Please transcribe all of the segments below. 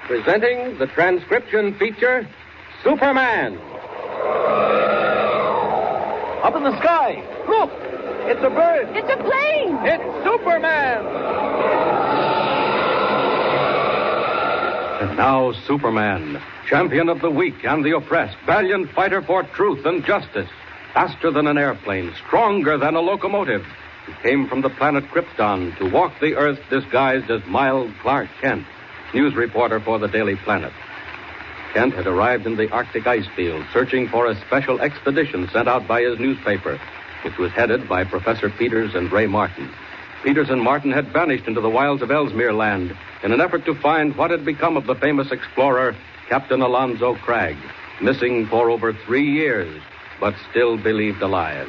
presenting the transcription feature, Superman. Up in the sky. Look! It's a bird. It's a plane. It's Superman. And now Superman, champion of the weak and the oppressed, valiant fighter for truth and justice, faster than an airplane, stronger than a locomotive. He came from the planet Krypton to walk the earth disguised as mild Clark Kent, news reporter for the Daily Planet. Kent had arrived in the Arctic ice field, searching for a special expedition sent out by his newspaper, which was headed by Professor Peters and Ray Martin. Peters and Martin had vanished into the wilds of Ellesmere Land in an effort to find what had become of the famous explorer, Captain Alonzo Cragg, missing for over 3 years, but still believed alive.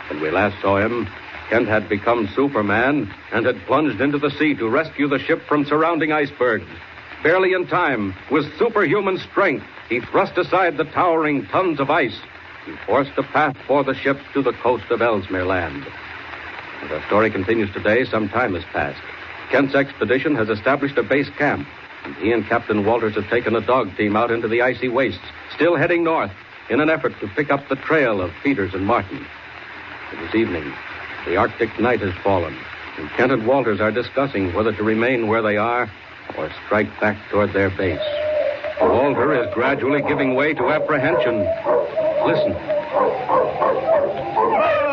When we last saw him, Kent had become Superman and had plunged into the sea to rescue the ship from surrounding icebergs. Barely in time, with superhuman strength, he thrust aside the towering tons of ice. He forced a path for the ship to the coast of Ellesmere Land. As our story continues today, some time has passed. Kent's expedition has established a base camp, and he and Captain Walters have taken a dog team out into the icy wastes, still heading north in an effort to pick up the trail of Peters and Martin. It is evening. The Arctic night has fallen, and Kent and Walters are discussing whether to remain where they are or strike back toward their base. Walter is gradually giving way to apprehension. Listen. Whoa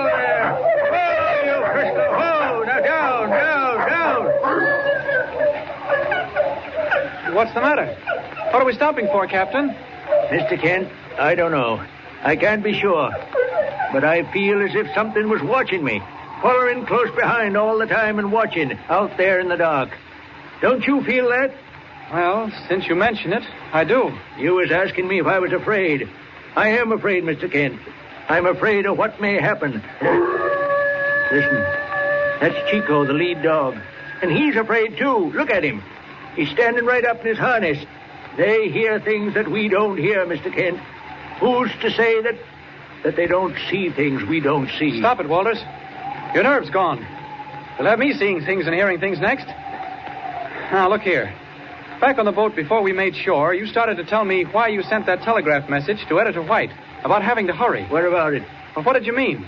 there! Whoa, you Crystal! Whoa! Now down! What's the matter? What are we stopping for, Captain? Mr. Kent, I don't know. I can't be sure. But I feel as if something was watching me, following close behind all the time and watching out there in the dark. Don't you feel that? Well, since you mention it, I do. You was asking me if I was afraid. I am afraid, Mr. Kent. I'm afraid of what may happen. Listen, that's Chico, the lead dog. And he's afraid, too. Look at him. He's standing right up in his harness. They hear things that we don't hear, Mr. Kent. Who's to say that they don't see things we don't see? Stop it, Walters. Your nerve's gone. You'll have me seeing things and hearing things next. Now, look here. Back on the boat before we made shore, you started to tell me why you sent that telegraph message to Editor White about having to hurry. What about it? Well, what did you mean?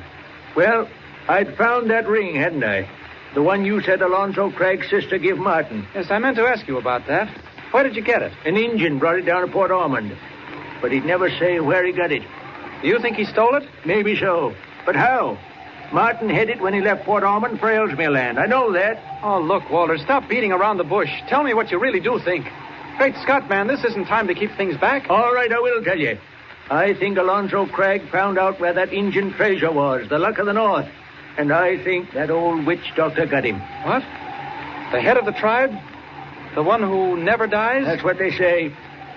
Well, I'd found that ring, hadn't I? The one you said Alonzo Craig's sister give Martin. Yes, I meant to ask you about that. Where did you get it? An Injun brought it down to Port Ormond. But he'd never say where he got it. Do you think he stole it? Maybe so. But how? Martin had it when he left Port Ormond for Ellesmere Land. I know that. Oh, look, Walter, stop beating around the bush. Tell me what you really do think. Great Scott, man, this isn't time to keep things back. All right, I will tell you. I think Alonzo Craig found out where that Injun treasure was, the Luck of the North. And I think that old witch doctor got him. What? The head of the tribe? The one who never dies? That's what they say.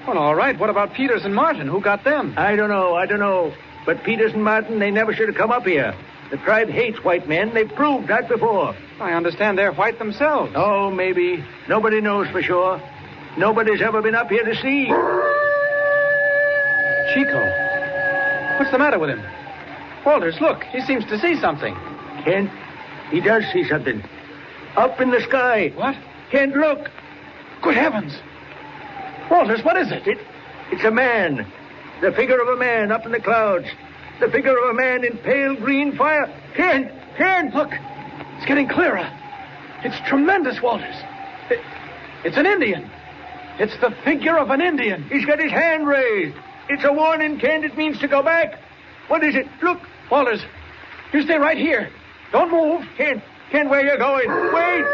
Well, all right. What about Peters and Martin? Who got them? I don't know. But Peters and Martin, they never should have come up here. The tribe hates white men. They've proved that before. I understand they're white themselves. Oh, maybe. Nobody knows for sure. Nobody's ever been up here to see. Chico. What's the matter with him? Walters, look. He seems to see something. Kent, he does see something. Up in the sky. What? Kent, look. Good heavens. Walters, what is it? It's a man. The figure of a man up in the clouds. The figure of a man in pale green fire. Kent! Look. It's getting clearer. It's tremendous, Walters. It's an Indian. It's the figure of an Indian. He's got his hand raised. It's a warning, Kent. It means to go back. What is it? Look. Walters, you stay right here. Don't move. Kent, where you going? Wait.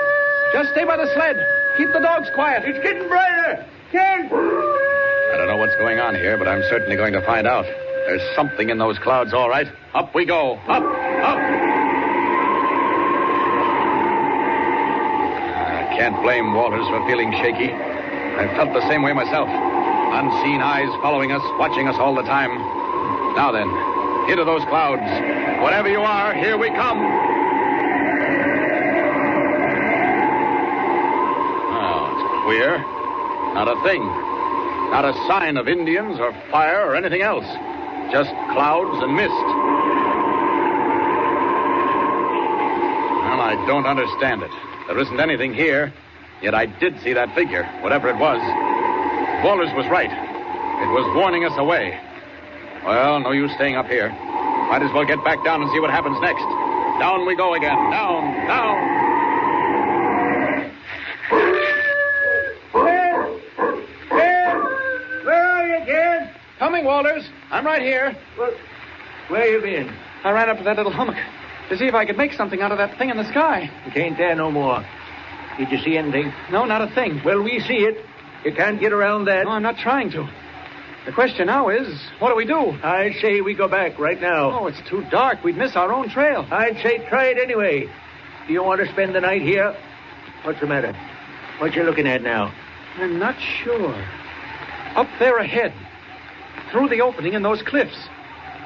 Just stay by the sled. Keep the dogs quiet. It's getting brighter. Kent! I don't know what's going on here, but I'm certainly going to find out. There's something in those clouds, all right. Up we go. Up. I can't blame Walters for feeling shaky. I've felt the same way myself. Unseen eyes following us, watching us all the time. Now then, into those clouds. Whatever you are, here we come. Oh, it's queer. Not a thing. Not a sign of Indians or fire or anything else. Just clouds and mist. Well, I don't understand it. There isn't anything here, yet I did see that figure, whatever it was. Walters was right. It was warning us away. Well, no use staying up here. Might as well get back down and see what happens next. Down we go again. Down, down. Where are you, Ken? Coming, Walters. I'm right here. Well, where you been? I ran up to that little hummock to see if I could make something out of that thing in the sky. It ain't there no more. Did you see anything? No, not a thing. Well, we see it. You can't get around that. No, I'm not trying to. The question now is, what do we do? I'd say we go back right now. Oh, it's too dark. We'd miss our own trail. I'd say try it anyway. Do you want to spend the night here? What's the matter? What you looking at now? I'm not sure. Up there ahead, through the opening in those cliffs.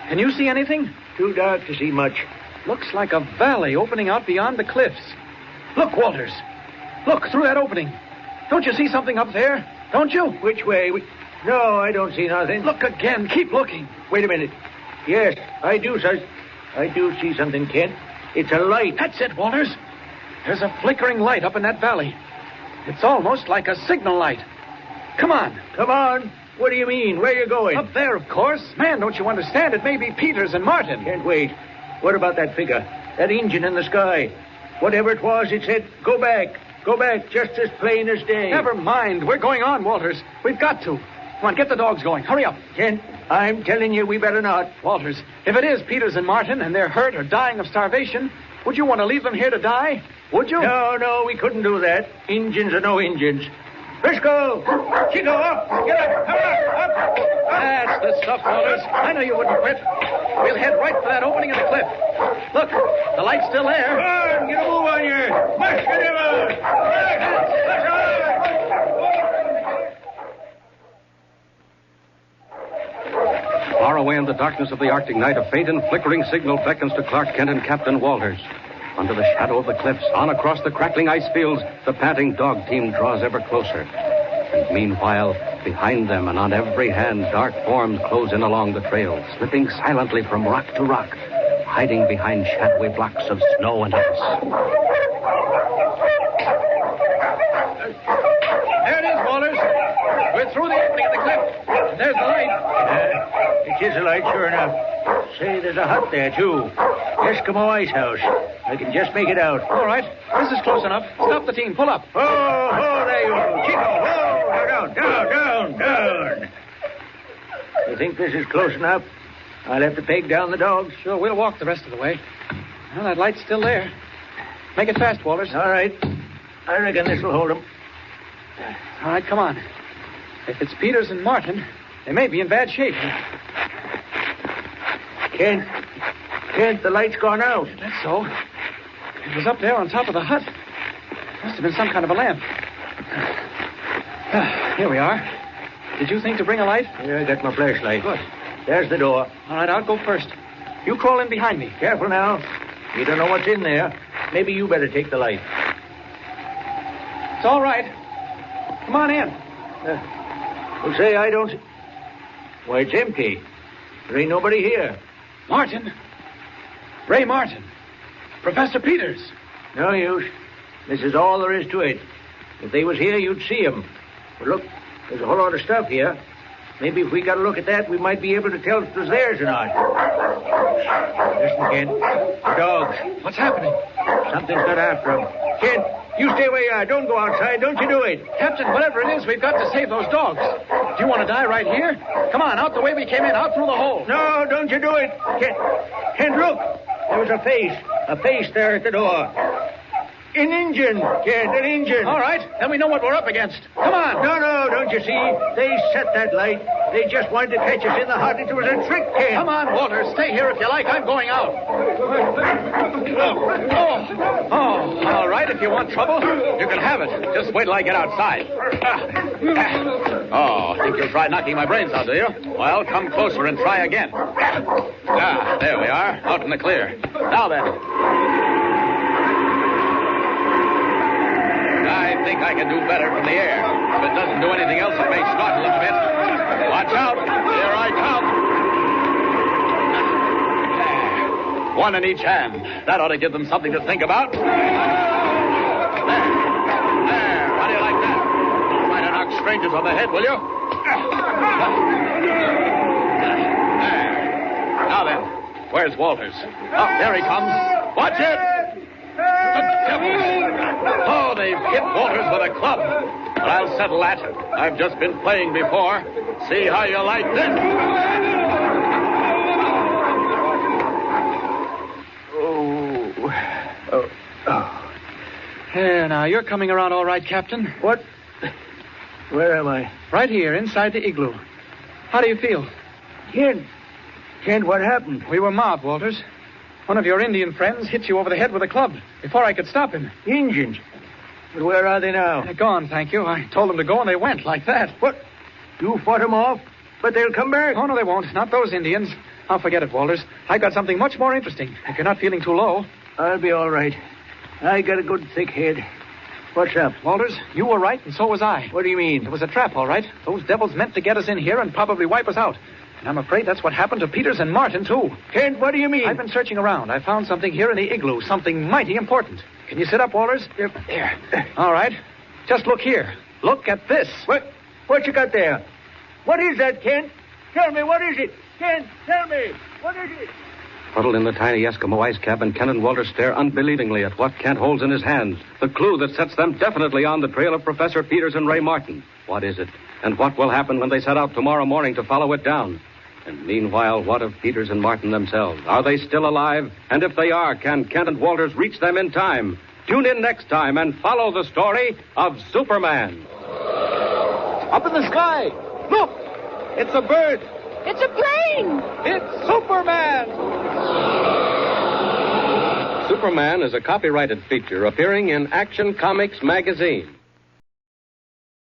Can you see anything? Too dark to see much. Looks like a valley opening out beyond the cliffs. Look, Walters. Look, through that opening. Don't you see something up there? Don't you? Which way? No, I don't see nothing. Look again. Keep looking. Wait a minute. Yes, I do, sir. I do see something, Kent. It's a light. That's it, Walters. There's a flickering light up in that valley. It's almost like a signal light. Come on. Come on. What do you mean? Where are you going? Up there, of course. Man, don't you understand? It may be Peters and Martin. Can't wait. What about that figure? That engine in the sky? Whatever it was, it said, go back. Go back, just as plain as day. Never mind. We're going on, Walters. We've got to. Come on, get the dogs going. Hurry up. Kent, I'm telling you we better not. Walters, if it is Peters and Martin and they're hurt or dying of starvation, would you want to leave them here to die? Would you? No, we couldn't do that. Engines or no engines. Briscoe! Chico, up! Get up! Come up! That's the stuff, Walters. I know you wouldn't quit. We'll head right for that opening in the cliff. Look, the light's still there. Come on, get a move on you! Mush it Far away in the darkness of the Arctic night, a faint and flickering signal beckons to Clark Kent and Captain Walters. Under the shadow of the cliffs, on across the crackling ice fields, the panting dog team draws ever closer. And meanwhile, behind them and on every hand, dark forms close in along the trail, slipping silently from rock to rock, hiding behind shadowy blocks of snow and ice. There it is, Walters. We're through the opening of the cliff. There's the light. It is a light, sure enough. Say, there's a hut there, too. Eskimo Ice House. I can just make it out. All right. This is close enough. Stop the team. Pull up. Oh, there you go. Chico, down. You think this is close enough? I'll have to peg down the dogs. Sure, we'll walk the rest of the way. Well, that light's still there. Make it fast, Walters. All right. I reckon this will hold them. All right, come on. If it's Peters and Martin, they may be in bad shape. Kent, the light's gone out. That's so. It was up there on top of the hut. Must have been some kind of a lamp. Here we are. Did you think to bring a light? Here, I got my flashlight. Good. There's the door. All right, I'll go first. You crawl in behind me. Careful now. You don't know what's in there. Maybe you better take the light. It's all right. Come on in. Well, say, I don't... Why, it's empty. There ain't nobody here. Martin. Ray Martin. Professor Peters. No use. This is all there is to it. If they was here, you'd see 'em. But look, there's a whole lot of stuff here. Maybe if we got a look at that, we might be able to tell if it was theirs or not. Listen, Kent. The dogs. What's happening? Something's got after 'em. Kent, you stay where you are. Don't go outside. Don't you do it. Captain, whatever it is, we've got to save those dogs. Do you want to die right here? Come on, out the way we came in, out through the hole. No, don't you do it. Kent, look. There was a face. A face there at the door. An engine, Kent, an engine. All right, then we know what we're up against. Come on. No, don't you see? They set that light. They just wanted to catch us in the hut. It was a trick, Kent. Come on, Walter. Stay here if you like. I'm going out. Oh, all right. If you want trouble, you can have it. Just wait till I get outside. Oh, think you'll try knocking my brains out, do you? Well, come closer and try again. There we are, out in the clear. Now then. I think I can do better from the air. If it doesn't do anything else, it may startle a bit. Watch out. Here I come. One in each hand. That ought to give them something to think about. There. How do you like that? Try to knock strangers on the head, will you? Now then, where's Walters? Oh, there he comes. Watch it! The devils! Oh, they've hit Walters with a club. But I'll settle that. I've just been playing before. See how you like this. Now, you're coming around all right, Captain. What? Where am I? Right here, inside the igloo. How do you feel? Kent, what happened? We were mobbed, Walters. One of your Indian friends hit you over the head with a club before I could stop him. Indians? But where are they now? They're gone, thank you. I told them to go, and they went like that. What? You fought them off? But they'll come back? Oh, no, they won't. Not those Indians. I'll forget it, Walters. I've got something much more interesting, if you're not feeling too low. I'll be all right. I got a good thick head. What's up? Walters, you were right, and so was I. What do you mean? It was a trap, all right. Those devils meant to get us in here and probably wipe us out. And I'm afraid that's what happened to Peters and Martin, too. Kent, what do you mean? I've been searching around. I found something here in the igloo, something mighty important. Can you sit up, Walters? Yep. There. All right. Just look here. Look at this. What you got there? What is that, Kent? Tell me, what is it? Kent, tell me, what is it? Huddled in the tiny Eskimo ice cabin, Ken and Walter stare unbelievingly at what Kent holds in his hands. The clue that sets them definitely on the trail of Professor Peters and Ray Martin. What is it? And what will happen when they set out tomorrow morning to follow it down? And meanwhile, what of Peters and Martin themselves? Are they still alive? And if they are, can Kent and Walters reach them in time? Tune in next time and follow the story of Superman. Up in the sky. Look! It's a bird. It's a plane! It's Superman! Superman is a copyrighted feature appearing in Action Comics magazine.